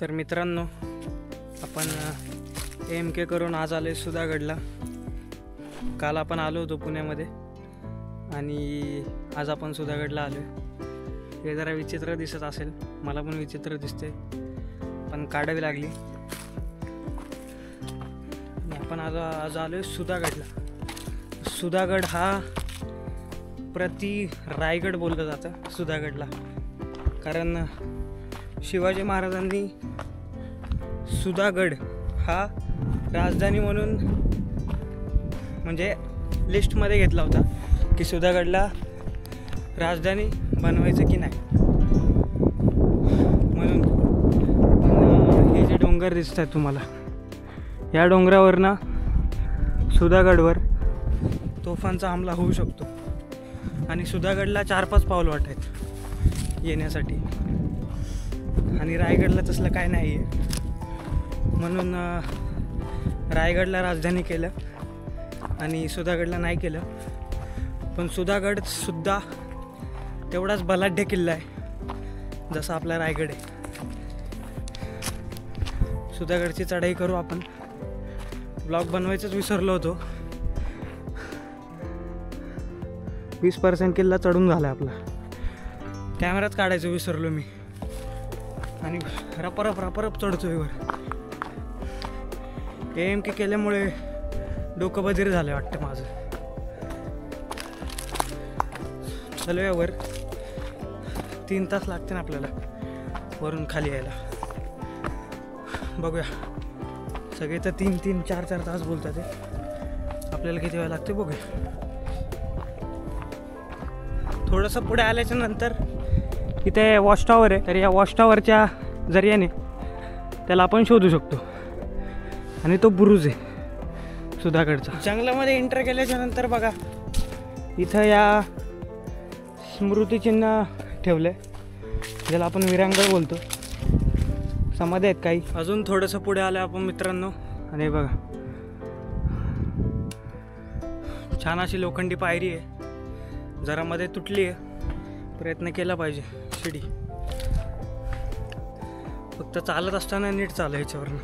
तर मित्रांनो, आपण AMK करून आज आले सुधागडला. काल आपण आलो होतो पुण्यामध्ये आणि आज आपण सुधागडला आलो. हे जरा विचित्र दिसत असेल, मला पण विचित्र दिसते, पण काढावी लागली. आपण आज आलो सुधागडला. सुधागड हा प्रति रायगड बोललं जातं सुधागडला, कारण शिवाजी महाराजांनी सुधागड हा राजधानी म्हणून म्हणजे लिस्टमध्ये घेतला होता की सुधागडला राजधानी बनवायचं की नाही. म्हणून हे जे डोंगर दिसत आहेत तुम्हाला, या डोंगरावरनं सुधागडवर तोफांचा हमला होऊ शकतो आणि सुधागडला 4-5 पाऊल वाट आहेत येण्यासाठी, आणि रायगडला तसलं काय नाही आहे. म्हणून रायगडला राजधानी केलं आणि सुधागडला नाही केलं. पण सुधागडसुद्धा तेवढाच बलाढ्य किल्ला आहे जसा आपला रायगड आहे. सुधागडची चढाई करू आपण. ब्लॉग बनवायचंच विसरलो होतो. 20% किल्ला चढून झाला आपला. कॅमेरात काढायचं विसरलो मी आणि रपरप चढतोय वर. AMK केल्यामुळे डोकं बधीर झालं वाटतं माझं. चालूया वर. 3 तास लागते ना आपल्याला वरून खाली यायला. बघूया, सगळे तर 3-3, 4-4 तास बोलतात. आपल्याला किती वेळ लागते बघूया. थोडंसं पुढे आल्याच्या नंतर इथे वॉच टॉवर आहे, तर या वॉच टॉवरच्या जरियाने त्याला आपण शोधू शकतो. आणि तो बुरुज आहे सुधागडचा. जंगलामध्ये एंटर केल्याच्या नंतर बघा, इथं या स्मृतिचिन्ह ठेवलं आहे, ज्याला आपण विरांगड बोलतो. समाधी आहेत काही. अजून थोडंसं पुढे आलं आपण मित्रांनो, आणि बघा छान अशी लोखंडी पायरी आहे. जरा मध्ये तुटली आहे, प्रयत्न केला पाहिजे. शिडी फक्त चालत असताना नीट चालायच्यावरनं.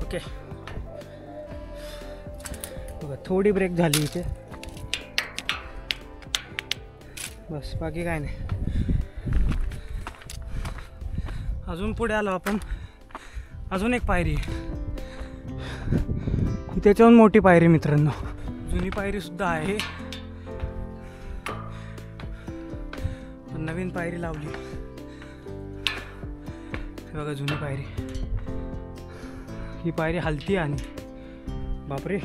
ओके, बघा थोडी ब्रेक झाली इथे, बस, बाकी काय नाही. अजून पुढे आलो आपण. अजून एक पायरी आहे, त्याच्याहून मोठी पायरी मित्रांनो. जुनी पायरी सुद्धा आहे, पण नवीन पायरी लावली. बघा जुनी पायरी. ही पायरी हलती आणि बापरे,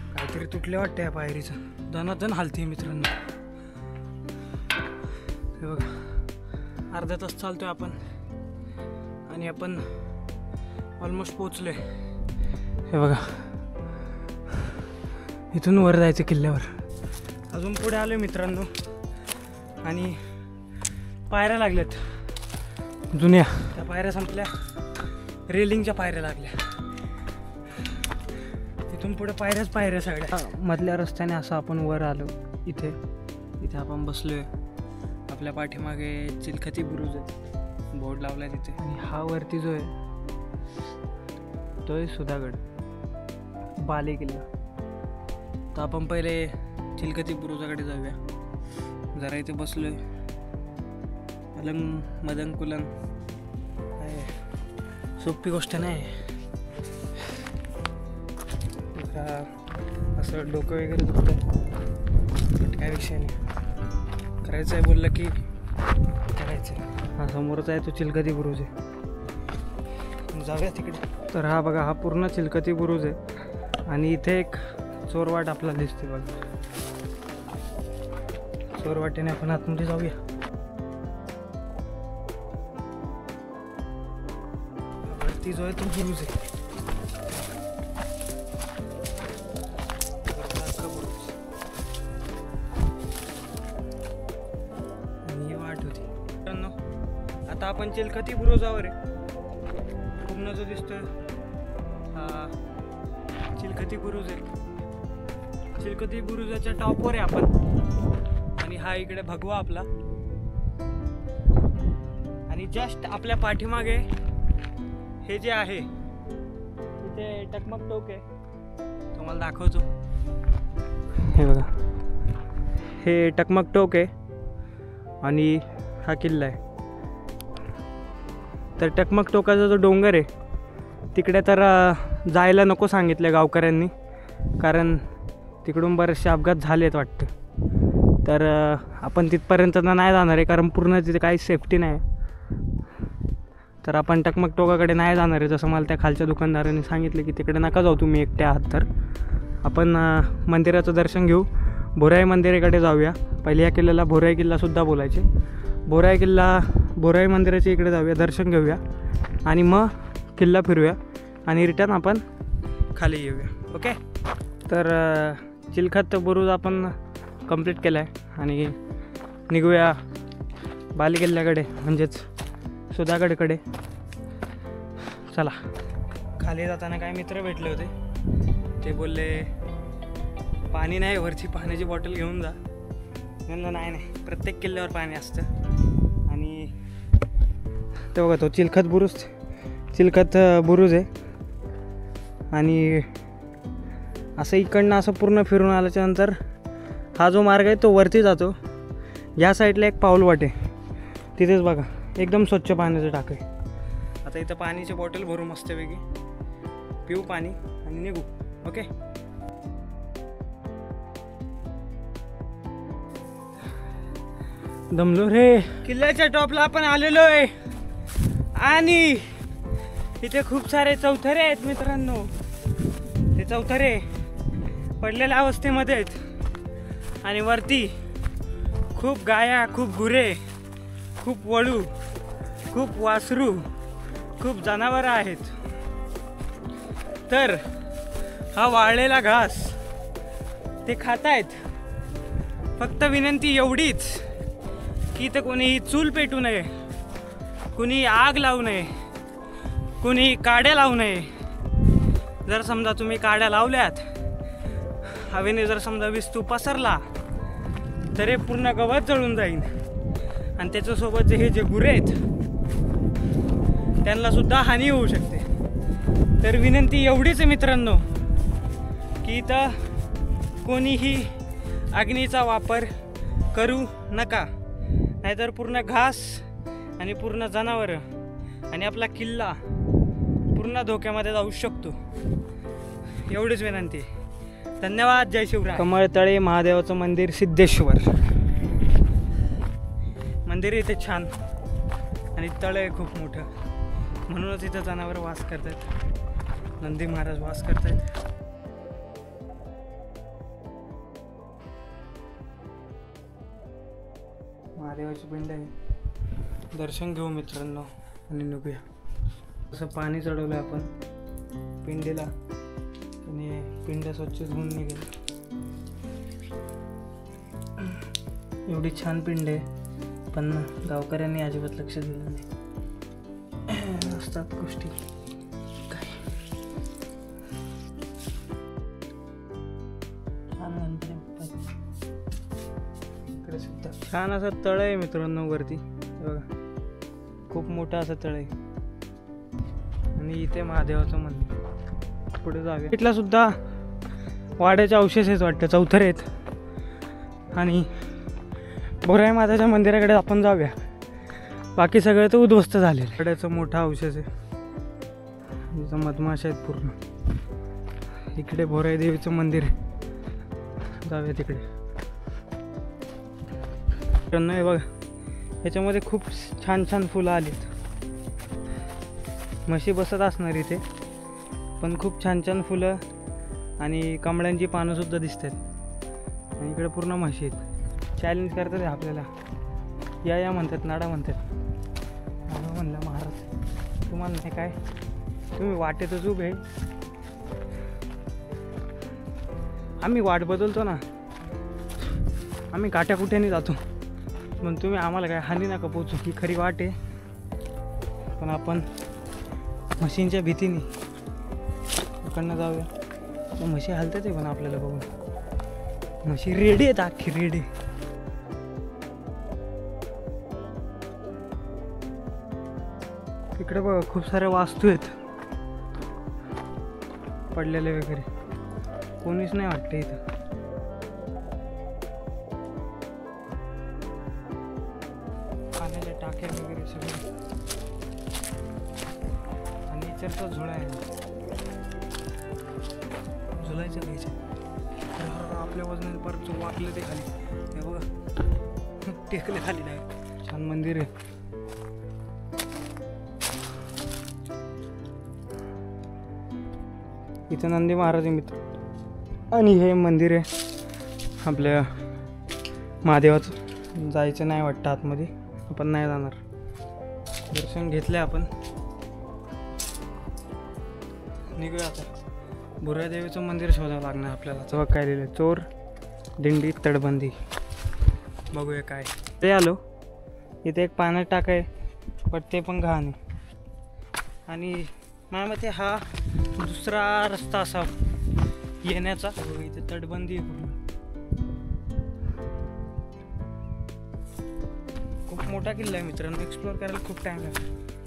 काहीतरी तुटले वाटते या पायरीचं. दनादन हलती मित्रांनो. हे बघा, अर्धा तास चालतोय आपण आणि आपण ऑलमोस्ट पोचलोय. हे बघा, इथून वर जायचं किल्ल्यावर. अजून पुढे आलोय मित्रांनो आणि पायऱ्या लागल्यात जुन्या. त्या पायऱ्या संपल्या, रेलिंगच्या पायऱ्या लागल्या. इथून पुढे पायऱ्या सगळ्या. मधल्या रस्त्याने असं आपण वर आलो. इथे आपण बसलोय. आपल्या पाठीमागे चिलखती बुरुज आहे, बोर्ड लावलाय तिथे. आणि हा वरती जो आहे तो आहे सुधागड बाले किल्ला. तर आपण पहिले चिलखती बुरुजाकडे जाऊया. जरा इथे बसलोय. अलंग मदन कुलन काय सोपी गोष्ट नाही. असं डोकं वगैरे दुखतं, काय विषय नाही. करायचं आहे बोललं की करायचं. हा समोरच आहे तो चिलखती बुरुज आहे, जाऊया तिकडे. तर हा बघा, हा पूर्ण चिलखती बुरुज आहे आणि इथे एक चोरवाट आपल्याला दिसते बघा. चोरवाटेने आपण आतमध्ये जाऊया. वरती जो आहे तो बुरुज आहे. आता आपण चिलखती बुरुजावर आहे. पूर्ण जो दिसतोय हा चिलखती बुरुज आहे. चिलखती बुरुजाच्या टॉपवर आहे आपण. आणि हा इकडे भगवा आपला. आणि जस्ट आपल्या पाठीमागे हे जे आहे तिथे टकमक टोक आहे, तुम्हाला दाखवतो. हे बघा, हे टकमक टोक आहे आणि हा किल्ला आहे. तर टकमक टोकाचा जो डोंगर आहे तिकडे तर जायला नको सांगितलं गावकऱ्यांनी, कारण तिकडून बरेचसे अपघात झाले आहेत वाटतं. तर आपण तिथपर्यंत नाही जाणार आहे, कारण पूर्ण तिथे काही सेफ्टी नाही. तर आपण टकमक टोकाकडे नाही जाणार आहे, जसं मला त्या खालच्या दुकानदारांनी सांगितलं की तिकडे नका जाऊ तुम्ही एकटे आहात. तर आपण मंदिराचं दर्शन घेऊ, भोराई मंदिराकडे जाऊया. पहिले या किल्ल्याला भोराई किल्लासुद्धा बोलायचे. भोराई मंदिराच्या इकडे जाऊया, दर्शन घेऊया आणि मग किल्ला फिरूया आणि रिटर्न आपण खाली येऊया. ओके. तर चिलखत बुरुज आपण कंप्लीट केला आहे आणि निघूया बाली किल्ल्याकडे, म्हणजेच सुधागडकडे. चला. खाली जाताना काय मित्र भेटले होते, ते बोलले पाणी नाही वरची, पाण्याची बॉटल घेऊन जा. म्हणलं नाही, प्रत्येक किल्ल्यावर पाणी असतं. आणि ते बघा, तो चिलखत बुरुज आहे. आणि असं इकडनं असं पूर्ण फिरून आल्याच्यानंतर हा जो मार्ग आहे तो वरती जातो. या साईडला एक पाऊलवाट आहे, तिथेच बघा एकदम स्वच्छ पाण्याचं टाक आहे. आता इथं पाण्याची बॉटल भरू मस्तपैकी, पिऊ पाणी आणि निघू. ओके. दमलो रे. किल्ल्याच्या टॉपला आपण आलेलो आहे आणि इथे खूप सारे चौथरे आहेत मित्रांनो. ते चौथरे पडलेल्या अवस्थेमध्ये आहेत आणि वरती खूप गाया, खूप गुरे, खूप वळू, खूप वासरू, खूप जनावरं आहेत. तर हा वाळलेला घास ते खात आहेत. फक्त विनंती एवढीच की इथं कोणीही चूल पेटू नये, कुणी आग लावू नये, कुणी काड्या लावू नये. जर समजा तुम्ही काड्या लावल्यात, हवेने जर समजा विस्तू पसरला तर हे पूर्ण गवत जळून जाईल. आणि त्याच्यासोबत हे जे गुरे आहेत त्यांना सुद्धा हानी होऊ शकते. तर विनंती एवढीच आहे मित्रांनो की इथं कोणीही अग्नीचा वापर करू नका, नाहीतर पूर्ण घास आणि पूर्ण जनावरं आणि आपला किल्ला पूर्ण धोक्यामध्ये जाऊ शकतो. एवढीच विनंती. धन्यवाद. जय शिवराय. कमळतळे महादेवाचं मंदिर, सिद्धेश्वर मंदिर इथे छान आणि तळ आहे खूप मोठं, म्हणूनच इथं जनावर वास करतात, नंदी महाराज वास करतात. महादेवाची पिंड आहे, दर्शन घेऊ मित्रांनो आणि निघूया. असं पाणी चढवलं आपण पिंडीला आणि पिंड स्वच्छ धुवून निघेल. एवढी छान पिंड आहे, पण गावकऱ्यांनी अजिबात लक्ष दिलं नाही. असतात गोष्टी काय. इकडे सुद्धा छान असं तळ आहे मित्रांनो वरती बघा, खूप मोठं असं तळ आहे. आणि इथे महादेवाचं मंदिर. पुढे जाऊया. इथला सुद्धा वाड्याचे अवशेष आहेत वाटतं, चौथरे आहेत. आणि भोराई माताच्या मंदिराकडे आपण जाऊया. बाकी सगळं तर उद्ध्वस्त झालेलं. वाड्याचा मोठा अवशेष आहे, तिथं मधमाशा आहेत पूर्ण. इकडे भोराई देवीचं मंदिर आहे, जाऊया तिकडे. नाही बघा, ह्याच्यामध्ये खूप छान छान फुलं आलीत. म्हशी बसत असणार इथे, पण खूप छान छान फुलं आणि कमळांची पानंसुद्धा दिसत आहेत. आणि इकडे पूर्ण म्हशी आहेत. चॅलेंज करतात आहे आपल्याला, या म्हणतात, नाडा म्हणतात. म्हणलं महाराज तुम्हाला नाही काय, तुम्ही वाटेतच उभे, आम्ही वाट बदलतो ना, आम्ही काट्या कुठ्याने जातो, पण तुम्ही आम्हाला काय हानी नका पोचू. ही खरी वाट आहे, पण आपण म्हशींच्या भीतीने इकडनं जाऊया. तर म्हशी हलतात आहे पण आपल्याला बघून. म्हशी रेडी आहेत, अख्खी रेडी. इकडे बघा खूप साऱ्या वास्तू आहेत पडलेले वगैरे, कोणीच नाही वाटतं इथं. पाण्याच्या टाक्या वगैरे सगळं, आणि नेचरचा झुळा आहे, झुलायचं घ्यायचं. आपल्या वजनाने परत वाकलं ते खाली, हे बघा टेकले खाली नाही. छान मंदिर आहे. इथं नंदी महाराज मित्र, आणि हे मंदिर आहे आपल्या महादेवाचं. जायचं नाही वाटतं आतमध्ये, आपण नाही जाणार. दर्शन घेतले आपण, निघूया आता. भुरादेवीचं मंदिर शोधावं लागणार आपल्याला. तेव्हा काय लिहिलं, चोर दिंडी तटबंदी. बघूया काय ते. आलो इथे एक पाण्यात टाक आहे, पण ते पण घाण आहे. आणि माझ्या मते हा दुसरा रस्ता असा येण्याचा. इथे तटबंदी आहे पूर्ण, खूप मोठा किल्ला आहे मित्रांनो. एक्सप्लोअर करायला खूप टाईम लागतो.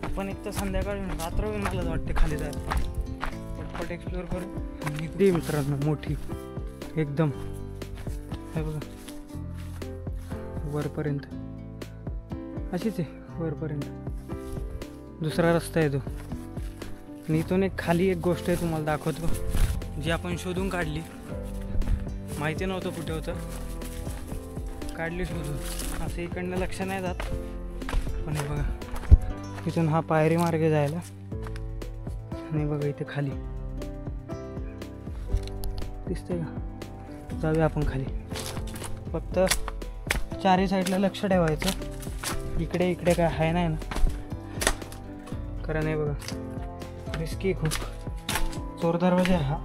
आपण एक तर संध्याकाळी रात्र होईल मला वाटते खाली जायला. पटपट एक्सप्लोअर करू. निघते मित्रांनो मोठी एकदम, हे बघा वरपर्यंत अशीच आहे वरपर्यंत. दुसरा रस्ता आहे तो. आणि इथून एक खाली एक गोष्ट आहे तुम्हाला दाखवतो, जी आपण शोधून काढली. माहिती नव्हतं कुठे होतं, काढली शोधून. असं इकडनं लक्ष नाही जात, पण हे बघा इथून हा पायरी मार्गे जायला. आणि बघा इथे खाली दिसतंय का, जाऊया आपण खाली. फक्त चारही साईडला लक्ष ठेवायचं, इकडे इकडे काय आहे नाही ना, कारण हे बघा रिस्की खूप. चोर दरवाजा आहे हा.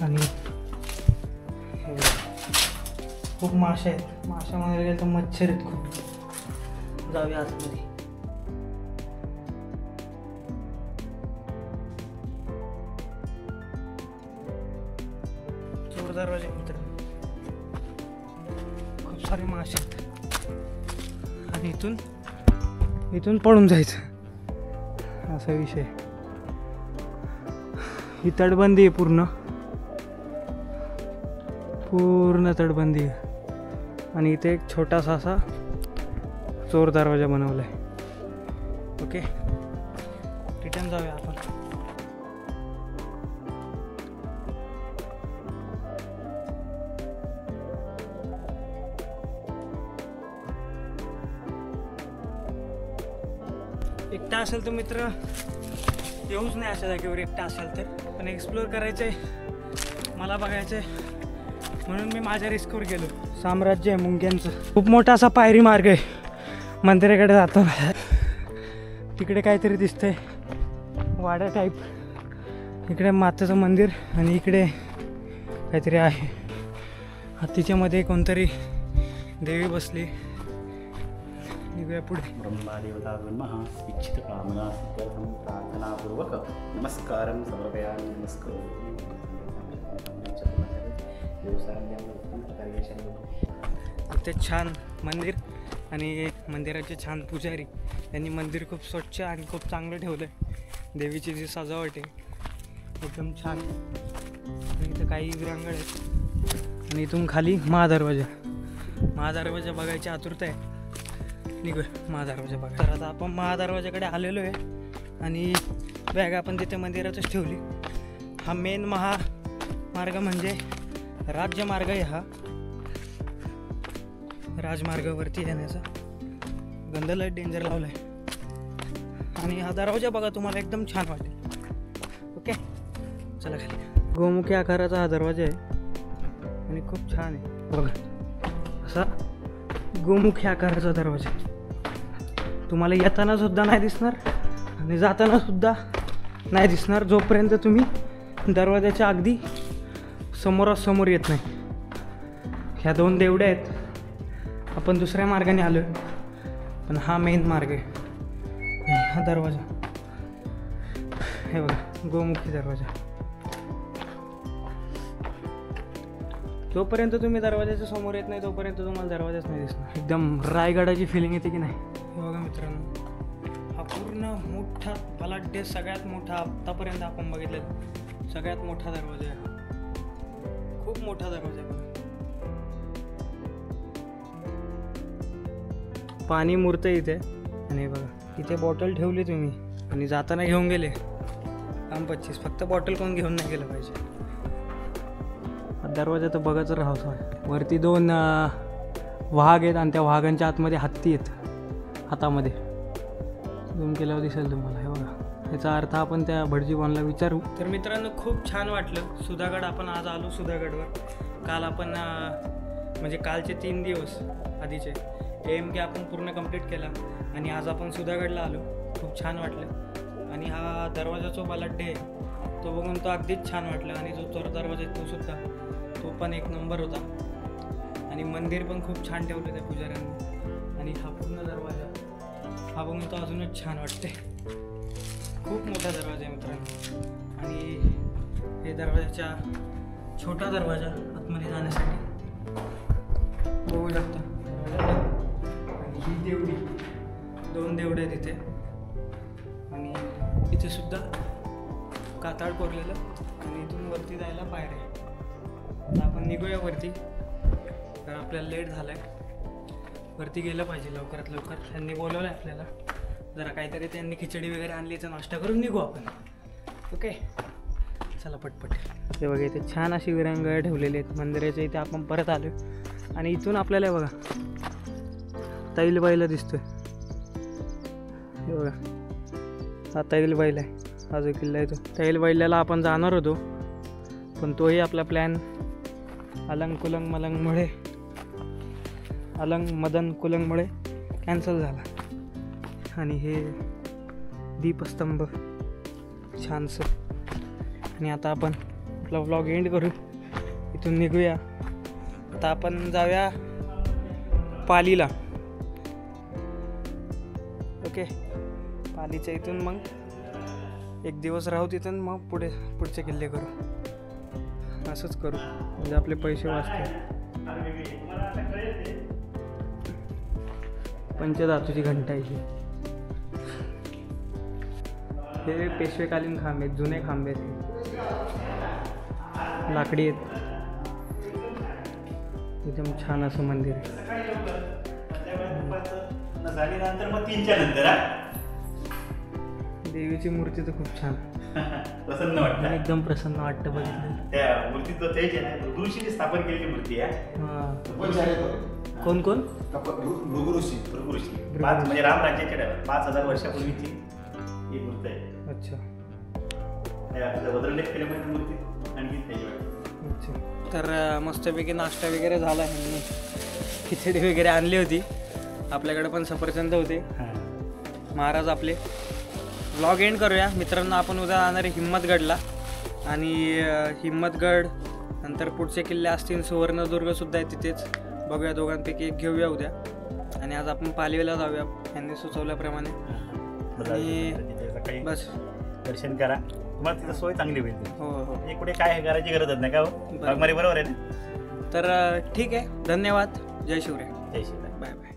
आणि हे खूप मासे आहेत, माशामध्ये गेले तर मच्छर आहेत खूप. जाऊया आतमध्ये. चोर दरवाजे मित्र, खूप सारे मासे आहेत. आणि इथून पळून जायचं असा विषय. ही तटबंदी आहे पूर्ण तटबंदी आहे. आणि इथे एक छोटासा असा चोर दरवाजा बनवला आहे. ओके, रिटर्न जाऊया आपण. एकटा असेल तर मित्र येऊच नाही अशा जागेवर. एकटा असेल तर, पण एक्सप्लोअर करायचं आहे, मला बघायचं आहे, म्हणून मी माझ्या रिस्कवर गेलो. साम्राज्य आहे मुंग्यांचं. खूप मोठा असा पायरी मार्ग आहे मंदिराकडे जाताना. तिकडे काहीतरी दिसतंय वाडा टाईप. इकडे मातेचं मंदिर, आणि इकडे काहीतरी आहे. हत्तीच्यामध्ये कोणतरी देवी बसली. निघूया पुढे. ब्रह्मादेवतागुन्मः इच्छित कामना सिद्ध्यर्थं प्रार्थनापूर्वक नमस्कारं समर्पयामि. इथे छान मंदिर, आणि मंदिराचे छान पुजारी. त्यांनी मंदिर खूप स्वच्छ आणि खूप चांगलं ठेवलं आहे. देवीची जी सजावट आहे एकदम छान. आणि इथं काही विरांगड आहेत. आणि इथून खाली महादरवाजा बघायची आतुरता आहे. निघूया महादरवाजा बघा. तर आता आपण महादरवाजाकडे आलेलो आहे, आणि बॅग आपण तिथे मंदिरातच ठेवली. हा मेन महामार्ग म्हणजे राज्यमार्ग आहे. हा राजमार्गावरती येण्याचा गंधला डेंजर लावला आहे. आणि हा दरवाजा बघा, तुम्हाला एकदम छान वाटेल. ओके, चला खाली. गोमुखी आकाराचा हा दरवाजा आहे, आणि खूप छान आहे बघा. असा गोमुखी आकाराचा दरवाजा तुम्हाला येताना सुद्धा नाही दिसणार, आणि जाताना सुद्धा नाही दिसणार, जोपर्यंत तुम्ही दरवाजाच्या अगदी समोरासमोर येत नाही. ह्या दोन देवड्या आहेत. आपण दुसऱ्या मार्गाने आलो आहे, पण हा मेन मार्ग आहे. आणि हा दरवाजा हे बघा, गोमुखी दरवाजा. जोपर्यंत तुम्ही दरवाजाच्या समोर येत नाही तोपर्यंत तुम्हाला दरवाजाच नाही दिसणार. एकदम रायगडाची फिलिंग येते की नाही. हे बघा मित्रांनो, हा पूर्ण पूर्ण मोठा बलाढ्य सगळ्यात मोठा आत्तापर्यंत आपण बघितलेला सगळ्यात मोठा दरवाजा आहे. खूप मोठा दरवाजा आहे. पाणी मुरतं इथे आणि बघा इथे बॉटल ठेवली तुम्ही आणि जाताना घेऊन गेले काम 25. फक्त बॉटल कोण घेऊन नाही गेलं पाहिजे. दरवाजा तर बघाच राहावं. वरती 2 वाघ आहेत आणि त्या वाघांच्या आतमध्ये हत्ती आहेत हातामध्ये. झूम केल्यावर दिसेल तुम्हाला. हे बघा याचा अर्थ आपण त्या भटजीवानला विचारू. तर मित्रांनो खूप छान वाटलं. सुधागड आपण आज आलो सुधागडवर. काल आपण म्हणजे कालचे 3 दिवस आधीचे AMK आपण पूर्ण कंप्लीट केला आणि आज आपण सुधागडला आलो. खूप छान वाटलं आणि हा दरवाजा जो बलाढ्य आहे तो बघून तो अगदीच छान वाटलं आणि जो चोर दरवाजा आहे तो सुद्धा तो पण एक नंबर होता आणि मंदिर पण खूप छान ठेवलं त्या पुजाऱ्यांनी आणि हा पूर्ण दरवाजा हा बघून तो अजूनच छान वाटते. खूप मोठा दरवाजा आहे मित्रांनो आणि हे दरवाजाच्या छोटा दरवाजा आतमध्ये जाण्यासाठी बघू शकता. आणि ही देवडी 2 देवड्या तिथे आणि इथे सुद्धा कातळ कोरलेलं आणि इथून वरती जायला पायऱ्या. आता आपण निघूया वरती तर आपल्याला लेट झालं आहे. वरती गेलं पाहिजे लवकरात लवकर. त्यांनी बोलवलं आहे आपल्याला जरा काहीतरी. त्यांनी खिचडी वगैरे आणली तर नाश्ता करून निघू आपण. ओके चला पटपट. ते बघा इथे छान अशी विरांगळ ठेवलेली आहेत मंदिराच्या इथे. आपण परत आलो आणि इथून आपल्याला बघा तैलबाईला दिसतोय. हे बघा हा तैलबाईला आहे. हा जो किल्ला आहे तो तैलबाईला आपण जाणार होतो पण तोही आपला प्लॅन मदन कुलंगमुळे कॅन्सल झाला. आणि हे दीपस्तंभ छानसं. आणि आता आपण आपला व्लॉग एंड करू. इथून निघूया. आता आपण जाऊया पालीला. ओके पालीच्या इथून मग 1 दिवस राहू तिथून मग पुढचे किल्ले करू. असंच करू म्हणजे आपले पैसे वाचतील. पंचधातूची घंटा आहे. हे पेशवेकालीन खांबे आहेत. जुने खांबे आहेत. लाकडी आहेत. एकदम छान असं मंदिर आहे. देवीची मूर्ती तर खूप छान प्रसन्न वाटतं. एकदम प्रसन्न वाटतं बघितलं. त्या मूर्तीचं तेज आहे ना ऋषीने स्थापन केलेली मूर्ती आहे. कोण भृगु ऋषी म्हणजे राम राज्याच्या 5000 वर्षापूर्वीची ही मूर्ती आहे. अच्छा वज्रलेख केल्यामुळे मूर्ती आणखी तेज वाटते. अच्छा तर मस्तपैकी नाश्ता वगैरे झाला. खिचडी वगैरे आणली होती. आपल्याकडे पण सफरचंद होते. महाराज आपले. व्लॉग एंड करूया मित्रांनो. आपण उद्या जाणार आहे हिम्मतगडला आणि हिम्मतगड नंतर पुढचे किल्ले असतील. सुवर्णदुर्गसुद्धा आहे तिथेच. बघूया दोघांपैकी एक घेऊया उद्या. आणि आज आपण पालवीला जाऊया यांनी सुचवल्याप्रमाणे. आणि बस दर्शन करा. तुम्हाला तिथं सोय चांगली होईल. हो हो कुठे काय करायची गरजच नाही का हो. बरोबर आहे ना. तर ठीक आहे. धन्यवाद. जय शिवराय. जय शिवराय. Bye bye.